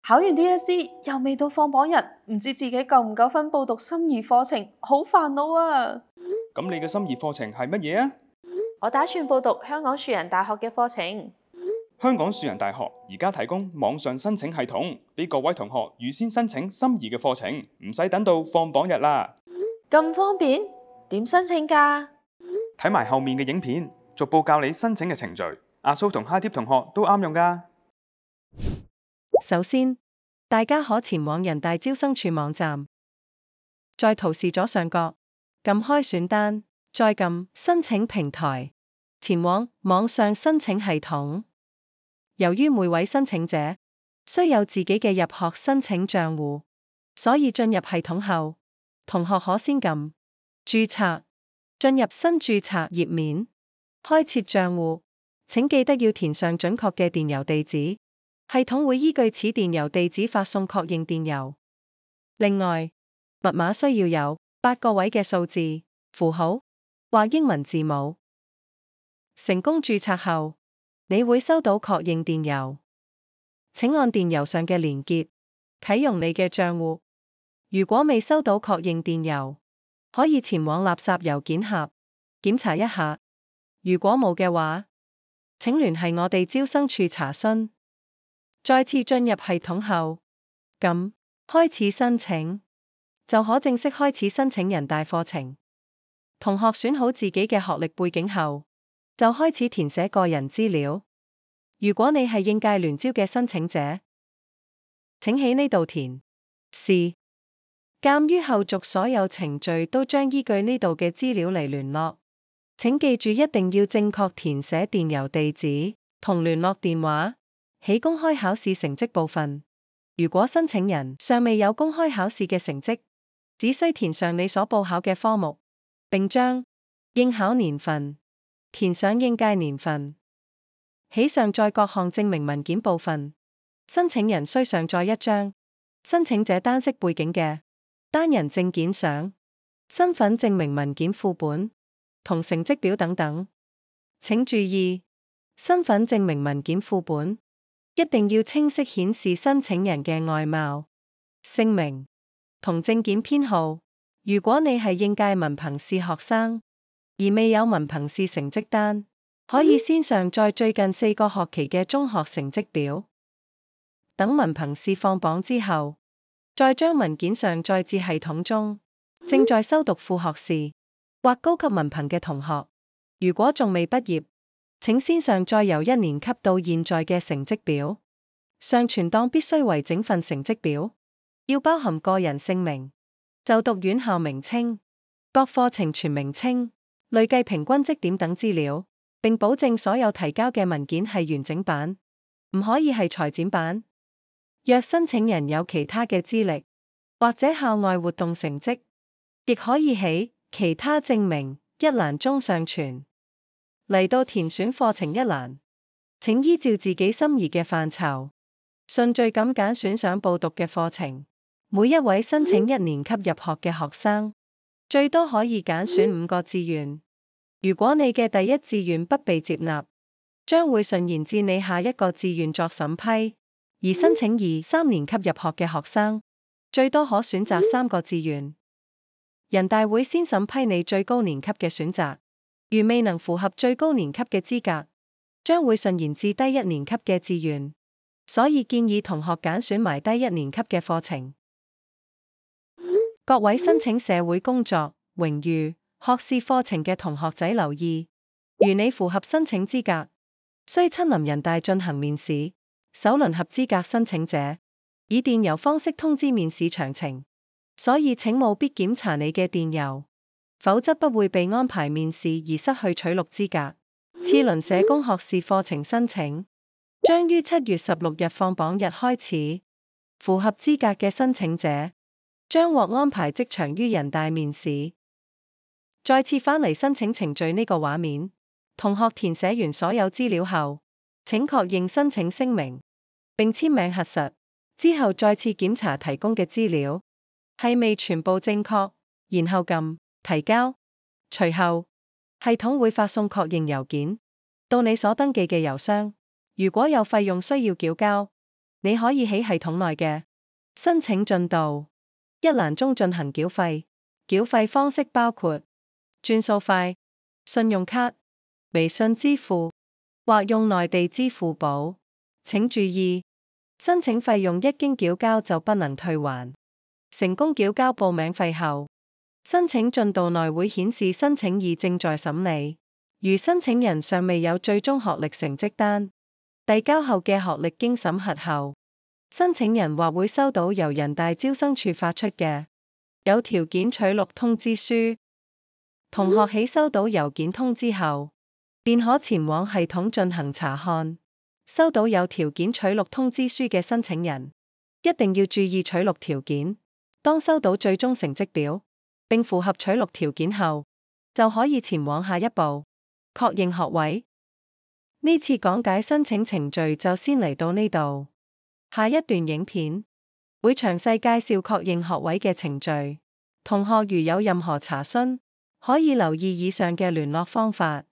考完 DSE 又未到放榜日，唔知自己夠唔夠分報讀心儀課程，好煩惱啊！咁你嘅心儀課程係乜嘢啊？我打算報讀香港樹仁大學嘅課程。香港樹仁大學而家提供網上申請系統，俾各位同學預先申請心儀嘅課程，唔使等到放榜日啦。咁方便？點申請㗎？睇埋後面嘅影片，逐步教你申請嘅程序。阿蘇同 Hi 貼同學都啱用㗎。首先，大家可前往人大招生處網站，在圖示左上角撳開選單，再撳申請平台，前往網上申請系統。由於每位申請者需有自己嘅入學申請帳戶，所以進入系統後，同學可先撳註冊，進入新註冊頁面，開設帳戶。請記得要填上準確嘅電郵地址，系統會依據此電郵地址發送確認電郵。另外，密碼需要有8個位嘅數字、符號或英文字母。成功註冊後，你會收到確認電郵，請按電郵上嘅連結啟用你嘅帳戶。如果未收到確認電郵，可以前往垃圾郵件盒檢查一下。如果冇嘅話，請聯繫我哋招生處查詢。再次進入系統後，撳開始申請，就可正式開始申請人大課程。同學選好自己嘅學歷背景後，就開始填寫個人資料。如果你係應屆聯招嘅申請者，請喺呢度填是。鑑於後續所有程序都將依據呢度嘅資料嚟聯絡，請記住一定要正確填寫電郵地址同聯絡電話。喺公開考試成績部分，如果申請人尚未有公開考試嘅成績，只需填上你所報考嘅科目，並將應考年份填上應屆年份。喺上載各項證明文件部分，申請人需上載一張申請者單色背景嘅單人證件相、身份證明文件副本同成績表等等。請注意，身份證明文件副本一定要清晰顯示申請人嘅外貌、姓名同證件編號。如果你係應屆文憑試學生，而未有文憑試成績單，可以先上載最近4個學期嘅中學成績表。等文憑試放榜之後，再將文件上載至系統中。正在修讀副學士或高級文憑嘅同學，如果仲未畢業，請先上載由1年級到現在嘅成績表。上傳檔必須為整份成績表，要包含個人姓名、就讀院校名稱、各課程全名稱、累計平均績點等資料，並保證所有提交嘅文件係完整版，唔可以係裁剪版。若申請人有其他嘅資歷或者校外活動成績，亦可以喺其他證明一欄中上傳。嚟到填選課程一欄，請依照自己心儀嘅範疇，順序咁揀選想報讀嘅課程。每一位申請1年級入學嘅學生，最多可以揀選5個志願。如果你嘅第一志願不被接納，將會順延至你下一個志願作審批。而申請2、3年級入學嘅學生，最多可選擇3個志願。人大會先審批你最高年級嘅選擇，如未能符合最高年級嘅資格，將會順延至低1年級嘅志願。所以建議同學揀選埋低1年級嘅課程。各位申請社會工作、榮譽、學士課程嘅同學仔留意，如你符合申請資格，需親臨人大進行面試。首輪合資格申請者以電郵方式通知面試詳情，所以請務必檢查你嘅電郵，否則不會被安排面試而失去取錄資格。次輪社工學士課程申請將於7月16日放榜日開始，符合資格嘅申請者將獲安排即場於人大面試。再次返嚟申請程序呢個畫面，同學填寫完所有資料後，請確認申請聲明，並簽名核實，之後再次檢查提供嘅資料係未全部正確，然後撳提交。隨後，系統會發送確認郵件到你所登記嘅郵箱。如果有費用需要繳交，你可以喺系統內嘅申請進度一欄中進行繳費，繳費方式包括轉數快、信用卡、微信支付或用內地支付寶。請注意，申請費用一經繳交就不能退還。成功繳交報名費後，申請進度內會顯示申請已正在審理。如申請人尚未有最終學歷成績單，遞交後嘅學歷經審核後，申請人或會收到由人大招生處發出嘅有條件取錄通知書。同學喺收到郵件通知後，便可前往系統進行查看。收到有條件取錄通知書嘅申請人，一定要注意取錄條件。當收到最終成績表，並符合取錄條件後，就可以前往下一步，確認學位。呢次講解申請程序就先嚟到呢度，下一段影片會詳細介紹確認學位嘅程序。同學如有任何查詢，可以留意以上嘅聯絡方法。